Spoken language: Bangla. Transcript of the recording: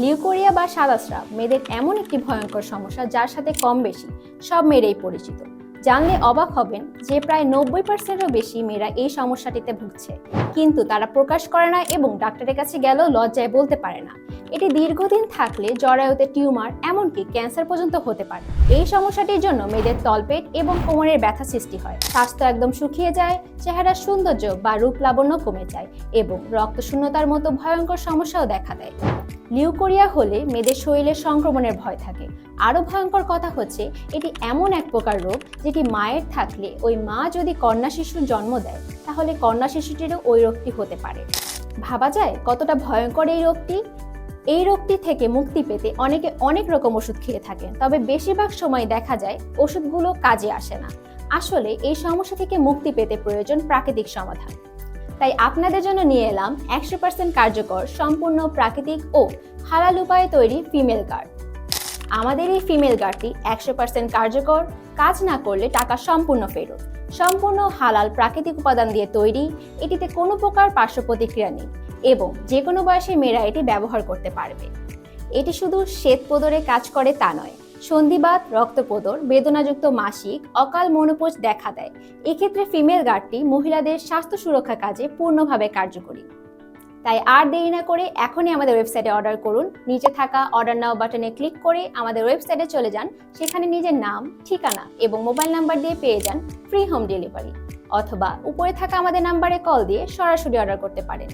লিউকোরিয়া বা সাদাস্রাব মেয়েদের এমন একটি ভয়ঙ্কর সমস্যা যার সাথে কম বেশি সব মেয়েরাই পরিচিত। জানলে অবাক হবেন যে প্রায় 90%-এরও বেশি মেয়েরা এই সমস্যাটিতে ভুগছে, কিন্তু তারা প্রকাশ করে না এবং ডাক্তারের কাছে গেলেও লজ্জায় বলতে পারে না। এটি দীর্ঘদিন থাকলে জরায়ুতে টিউমার, এমনকি ক্যান্সার পর্যন্ত হতে পারে। এই সমস্যাটির জন্য মেয়েদের তলপেট এবং কোমরের ব্যথা সৃষ্টি হয়, স্বাস্থ্য একদম শুকিয়ে যায়, চেহারার সৌন্দর্য বা রূপ লাবণ্য কমে যায় এবং রক্তশূন্যতার মতো ভয়ঙ্কর সমস্যাও দেখা দেয়। লিউকোরিয়া হলে মেয়েদের শরীরে সংক্রমণের ভয় থাকে। আরও ভয়ঙ্কর কথা হচ্ছে, এটি এমন এক প্রকার রোগ যেটি মায়ের থাকলে ওই মা যদি কন্যা শিশুর জন্ম দেয় তাহলে কন্যা শিশুটিরও ওই রোগটি হতে পারে। ভাবা যায় কতটা ভয়ঙ্কর এই রোগটি। এই রোগটি থেকে মুক্তি পেতে অনেকে অনেক রকম ওষুধ খেয়ে থাকেন, তবে বেশিরভাগ সময় দেখা যায় ওষুধগুলো কাজে আসে না। আসলে এই সমস্যা থেকে মুক্তি পেতে প্রয়োজন প্রাকৃতিক সমাধান। তাই আপনাদের জন্য নিয়ে এলাম 100% কার্যকর, সম্পূর্ণ প্রাকৃতিক ও হালাল উপায়ে তৈরি ফিমেল গার্ড। আমাদের এই ফিমেল গার্ডটি 100% কার্যকর, কাজ না করলে টাকা সম্পূর্ণ ফেরত। সম্পূর্ণ হালাল প্রাকৃতিক উপাদান দিয়ে তৈরি, এটিতে কোনো প্রকার পার্শ্ব প্রতিক্রিয়া নেই এবং যে কোনো বয়সে মেয়েরা এটি ব্যবহার করতে পারবে। এটি শুধু শ্বেতপ্রদরে কাজ করে তা নয়, সন্ধিবাত, রক্তপ্রদর, বেদনাযুক্ত মাসিক, অকাল মনোপোজ দেখা দেয়। এক্ষেত্রে ফিমেল গার্ডটি মহিলাদের স্বাস্থ্য সুরক্ষা কাজে পূর্ণভাবে কার্যকরী। তাই আর দেরি না করে এখনই আমাদের ওয়েবসাইটে অর্ডার করুন। নিচে থাকা অর্ডার নাও বাটনে ক্লিক করে আমাদের ওয়েবসাইটে চলে যান। সেখানে নিজের নাম, ঠিকানা এবং মোবাইল নাম্বার দিয়ে পেয়ে যান ফ্রি হোম ডেলিভারি, অথবা উপরে থাকা আমাদের নাম্বারে কল দিয়ে সরাসরি অর্ডার করতে পারেন।